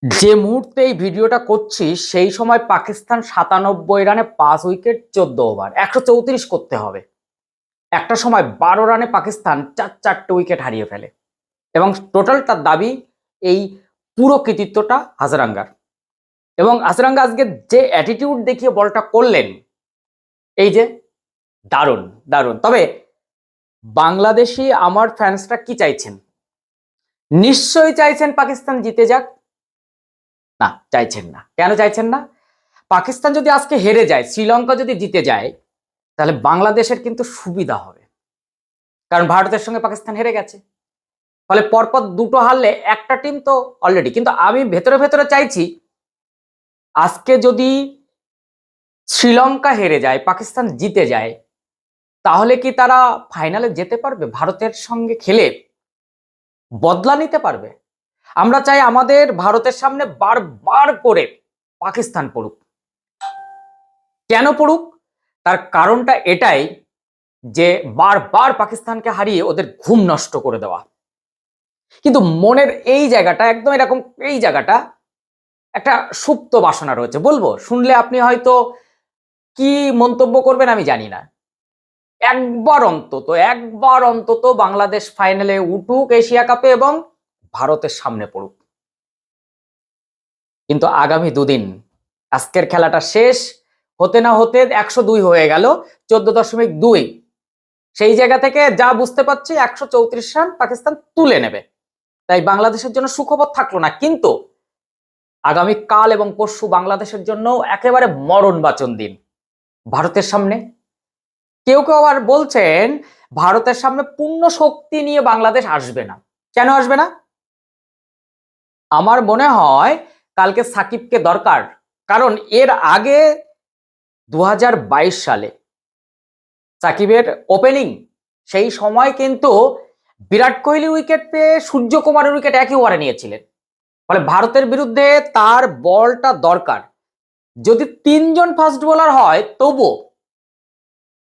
যে মুহূর্তে এই ভিডিওটা করছি সেই সময় পাকিস্তান 97 রানে 5 উইকেট 14 ওভার 134 করতে হবে। একটা সময় 12 রানে পাকিস্তান চারটে উইকেট হারিয়ে ফেলে এবং টোটাল তার দাবি এই পুরো কৃতিত্বটা হাজারাঙ্গার। এবং হাজারাঙ্গা আজকে যে অ্যাটিটিউড দেখিয়ে বলটা করলেন, এই যে দারুণ দারুণ। তবে বাংলাদেশি আমার ফ্যান্সরা কি চাইছেন? নিশ্চয়ই চাইছেন পাকিস্তান জিতে যাক। না, চাইছেন না। কেন চাইছেন না? পাকিস্তান যদি আজকে হেরে যায়, শ্রীলঙ্কা যদি জিতে যায়, তাহলে বাংলাদেশের কিন্তু সুবিধা হবে, কারণ ভারতের সঙ্গে পাকিস্তান হেরে গেছে। ফলে পরপর দুটো হারলে একটা টিম তো অলরেডি। কিন্তু আমি ভেতরে ভেতরে চাইছি আজকে যদি শ্রীলঙ্কা হেরে যায়, পাকিস্তান জিতে যায়, তাহলে কি তারা ফাইনালে যেতে পারবে? ভারতের সঙ্গে খেলে বদলা নিতে পারবে? আমরা চাই আমাদের ভারতের সামনে বারবার করে পাকিস্তান পড়ুক। কেন পড়ুক? তার কারণটা এটাই যে বারবার পাকিস্তানকে হারিয়ে ওদের ঘুম নষ্ট করে দেওয়া। কিন্তু মনের এই জায়গাটা একদম এরকম, এই জায়গাটা একটা সুপ্ত বাসনা রয়েছে। বলবো, শুনলে আপনি হয়তো কি মন্তব্য করবেন আমি জানি না। একবার অন্তত বাংলাদেশ ফাইনালে উঠুক এশিয়া কাপে এবং ভারতের সামনে পড়ুক। কিন্তু আগামী দুদিন, আজকের খেলাটা শেষ হতে না হতে 102 হয়ে গেল, 14.2। সেই জায়গা থেকে যা বুঝতে পারছি 134 রান পাকিস্তান তুলে নেবে। তাই বাংলাদেশের জন্য সুখবর থাকলো না। কিন্তু আগামী কাল এবং পরশু বাংলাদেশের জন্য একেবারে মরণ বাচন দিন। ভারতের সামনে কেউ কেউ আবার বলছেন ভারতের সামনে পূর্ণ শক্তি নিয়ে বাংলাদেশ আসবে না। কেন আসবে না? আমার মনে হয় কালকে সাকিবকে দরকার। কারণ এর আগে 2022 সালে সাকিবের ওপেনিং, সেই সময় কিন্তু বিরাট কোহলি উইকেট পেয়ে সূর্যকুমারের উইকেট একই ওভারে নিয়েছিলেন। ফলে ভারতের বিরুদ্ধে তার বলটা দরকার। যদি 3জন ফাস্ট বোলার হয় তবুও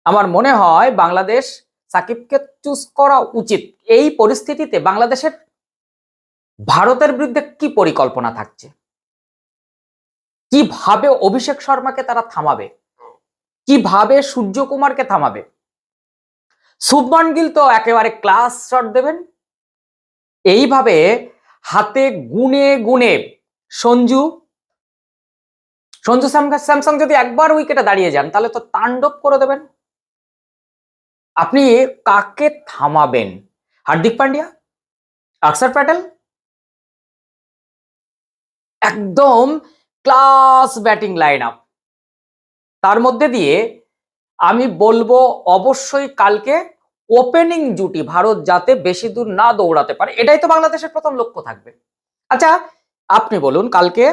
আমার মনে হয় বাংলাদেশ সাকিবকে চুজ করা উচিত। এই পরিস্থিতিতে বাংলাদেশের ভারতের বিরুদ্ধে কি পরিকল্পনা থাকছে, কিভাবে অভিষেক শর্মাকে তারা থামাবে, কিভাবে সূর্যকুমারকে থামাবে? শুভমান গিল তো একেবারে ক্লাস শট দেবেন। এইভাবে হাতে গুনে গুনে সঞ্জু সঞ্জু স্যামসং যদি একবার উইকেটে দাঁড়িয়ে যান তাহলে তো তাণ্ডব করে দেবেন। আপনি কাকে থামাবেন? হার্দিক পান্ডিয়া, অক্ষর প্যাটেল, একদম ক্লাস ব্যাটিং লাইন আপ। তার মধ্যে দিয়ে আমি বলবো অবশ্যই কালকে ওপেনিং জুটি ভারত যাতে বেশি দূর না দৌড়াতে পারে, এটাই তো বাংলাদেশের প্রথম লক্ষ্য থাকবে। আচ্ছা, আপনি বলুন, কালকে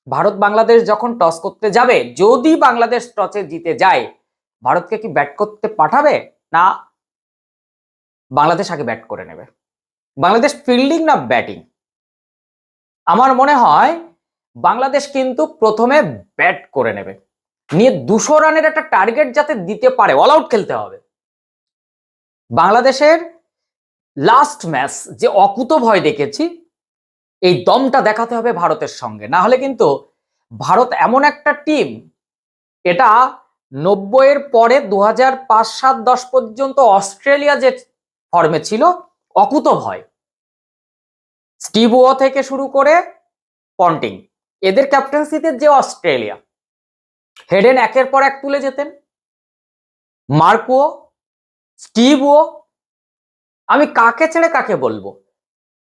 ভারত বাংলাদেশ যখন টস করতে যাবে, যদি বাংলাদেশ টসে জিতে যায়, ভারতকে কি ব্যাট করতে পাঠাবে, না বাংলাদেশ আগে ব্যাট করে নেবে? বাংলাদেশ ফিল্ডিং না ব্যাটিং? আমার মনে হয় বাংলাদেশ কিন্তু প্রথমে ব্যাট করে নেবে, নিয়ে 200 রানের একটা টার্গেট যাতে দিতে পারে। অল আউট খেলতে হবে। বাংলাদেশের লাস্ট ম্যাচ যে অকুতোভয় দেখেছি, এই দমটা দেখাতে হবে ভারতের সঙ্গে। না হলে কিন্তু ভারত এমন একটা টিম, এটা 90-এর পরে 2005, 7, 10 পর্যন্ত অস্ট্রেলিয়া যে ফর্মে ছিল, অকুতোভয়, স্টিভ ও থেকে শুরু করে পন্টিং, এদের ক্যাপ্টেন্সিতে যে অস্ট্রেলিয়া, হেডেন একের পর এক তুলে যেতেন, মার্কো, স্টিভ ও, আমি কাকে ছেড়ে কাকে বলবো?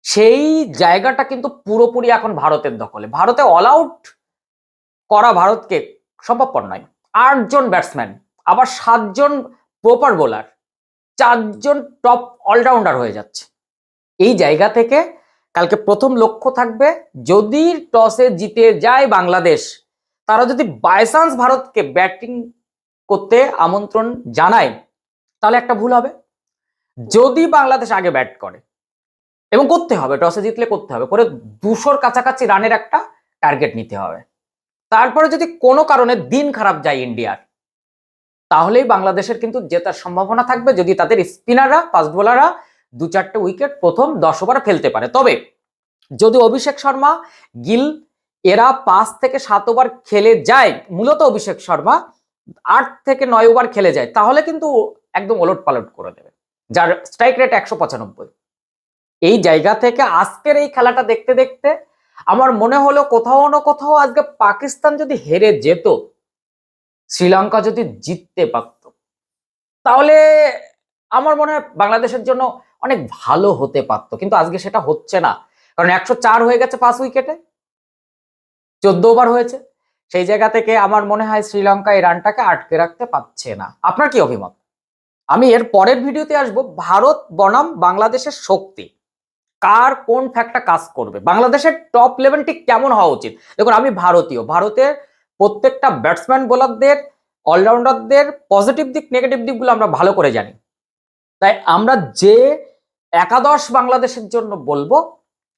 সেই জায়গাটা কিন্তু পুরোপুরি এখন ভারতের দখলে। ভারতে অল আউট করা ভারতকে সম্ভবপর নয়। 8জন ব্যাটসম্যান, আবার 7জন প্রপার বোলার, 4জন টপ অলরাউন্ডার হয়ে যাচ্ছে। এই জায়গা থেকে কালকে প্রথম লক্ষ্য থাকবে, যদি টসে জিতে যায় বাংলাদেশ, তারা যদি বাই চান্স ভারতকে ব্যাটিং করতে আমন্ত্রণ জানায়, তাহলে একটা ভুল হবে। যদি বাংলাদেশ আগে ব্যাট করে, এবং করতে হবে, টসে জিতলে করতে হবে, করে 200-র কাছাকাছি রানের একটা টার্গেট নিতে হবে। তারপরে যদি কোনো কারণে দিন খারাপ যায় ইন্ডিয়ার, তাহলেই বাংলাদেশের কিন্তু জেতার সম্ভাবনা থাকবে, যদি তাদের স্পিনাররা, ফাস্ট বোলাররা 2-4টে উইকেট প্রথম 10 ওভার ফেলতে পারে। তবে যদি অভিষেক শর্মা, গিল এরা 5 থেকে 7 ওভার খেলে যায়, মূলত অভিষেক শর্মা 8 থেকে 9 ওভার খেলে যায়, তাহলে কিন্তু একদম ওলট পালট করে দেবে, যার স্ট্রাইক রেট 195। এই জায়গা থেকে আজকের এই খেলাটা দেখতে দেখতে আমার মনে হলো কোথাও না কোথাও আজকে পাকিস্তান যদি হেরে যেত, শ্রীলঙ্কা যদি জিততে পারত, তাহলে আমার মনে হয় বাংলাদেশের জন্য অনেক ভালো হতে পারত। কিন্তু আজকে সেটা হচ্ছে না, কারণ 104 হয়ে গেছে 5 উইকেটে, 14 ওভার হয়েছে। সেই জায়গা থেকে আমার মনে হয় শ্রীলঙ্কা এই রানটাকে আটকে রাখতে পারছে না। আপনার কি অভিমত? আমি এর পরের ভিডিওতে আসবো ভারত বনাম বাংলাদেশের শক্তি, কার কোন ফ্যাক্টটা কাজ করবে, বাংলাদেশের টপ 11 ঠিক কেমন হওয়া উচিত। দেখুন, আমি ভারতের প্রত্যেকটা ব্যাটসম্যান বোলারদের, অলরাউন্ডারদের পজিটিভ দিক নেগেটিভ দিকগুলো আমরা ভালো করে জানি। তাই আমরা যে একাদশ বাংলাদেশের জন্য বলবো,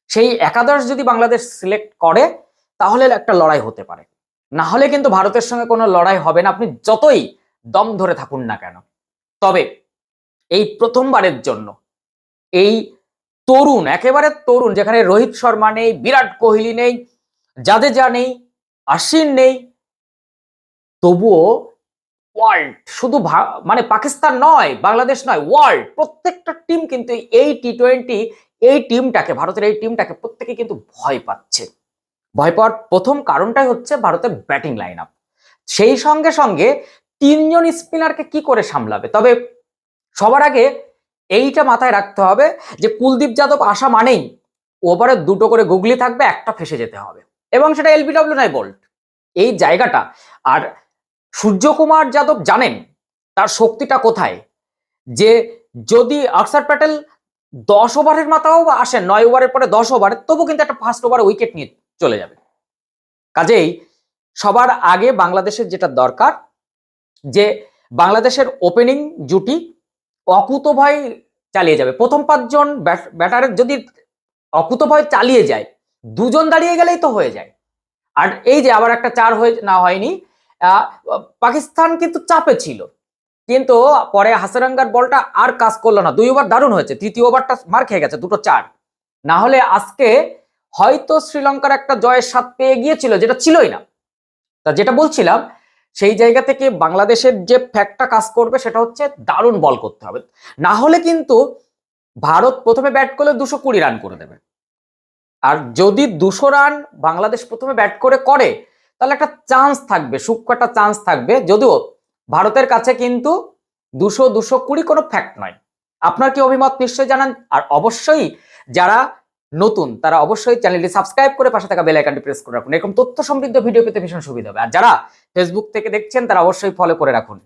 সেই একাদশ যদি বাংলাদেশ সিলেক্ট করে তাহলে একটা লড়াই হতে পারে, না হলে কিন্তু ভারতের সঙ্গে কোনো লড়াই হবে না, আপনি যতই দম ধরে থাকুন না কেন। তবে এই প্রথমবারের জন্য এই তরুণ, একেবারে তরুণ, যেখানে রোহিত শর্মা নেই, বিরাট কোহলি নেই, জাদেজা নেই, আশ্বিন নেই, তবুও ওয়ার্ল্ড, শুধু মানে পাকিস্তান নয়, বাংলাদেশ নয়, ওয়ার্ল্ড প্রত্যেকটা টিম কিন্তু এই টি-20 এই টিমটাকে, ভারতের এই টিমটাকে প্রত্যেকে কিন্তু ভয় পাচ্ছে। ভয় পাওয়ার প্রথম কারণটাই হচ্ছে ভারতের ব্যাটিং লাইন আপ। সেই সঙ্গে সঙ্গে 3 জন স্পিনারকে কি করে সামলাবে। তবে সবার আগে এইটা মাথায় রাখতে হবে যে কুলদীপ যাদব আসা মানেই ওভারে 2টো করে গুগলি থাকবে, একটা ফেসে যেতে হবে, এবং সেটা এলবিডব্লিউ নয়, বোল্ট, এই জায়গাটা। আর সূর্যকুমার যাদব জানেন তার শক্তিটা কোথায়, যে যদি অক্ষর প্যাটেল 10 ওভারের মাথাও আসেন, 9 ওভারের পরে 10 ওভারে, তবু কিন্তু একটা ফার্স্ট ওভারে উইকেট নিয়ে চলে যাবে। কাজেই সবার আগে বাংলাদেশের যেটা দরকার, যে বাংলাদেশের ওপেনিং জুটি অকুতোভয় চালিয়ে যাবে। প্রথম 5 জন ব্যাটারের যদি অকুতোভয় চালিয়ে যায়, 2 জন দাঁড়িয়ে গেলেই তো হয়ে যায়। আর এই যে আবার একটা 4 হয়নি, পাকিস্তান কিন্তু চাপে ছিল, কিন্তু পরে হাসারাঙ্গার বলটা আর কাজ করলো না। 2 ওভার দারুণ হয়েছে, তৃতীয় ওভারটা মার খেয়ে গেছে, 2টো 4, না হলে আজকে হয়তো শ্রীলঙ্কার একটা জয়ের স্বাদ পেয়ে গিয়েছিল, যেটা ছিলই না। তা যেটা বলছিলাম, সেই জায়গা থেকে বাংলাদেশের যে ফ্যাক্টটা কাজ করবে সেটা হচ্ছে দারুণ বল করতে হবে, না হলে কিন্তু ভারত প্রথমে ব্যাট করলে 220 রান করে দেবে। আর যদি 200 রান বাংলাদেশ প্রথমে ব্যাট করে তাহলে একটা চান্স থাকবে, সূক্ষ্ম একটা চান্স থাকবে, যদিও ভারতের কাছে কিন্তু 200-220 কোনো ফ্যাক্ট নয়। আপনার কি অভিমত নিশ্চয়ই জানান। আর অবশ্যই যারা নতুন তারা অবশ্যই চ্যানেলটি সাবস্ক্রাইব করে পাশে থাকা বেল আইকনটি প্রেস করে রাখুন, এরকম তথ্য সমৃদ্ধ ভিডিও পেতে ভীষণ সুবিধা হবে। আর যারা ফেসবুক থেকে দেখছেন তারা অবশ্যই ফলো করে রাখুন।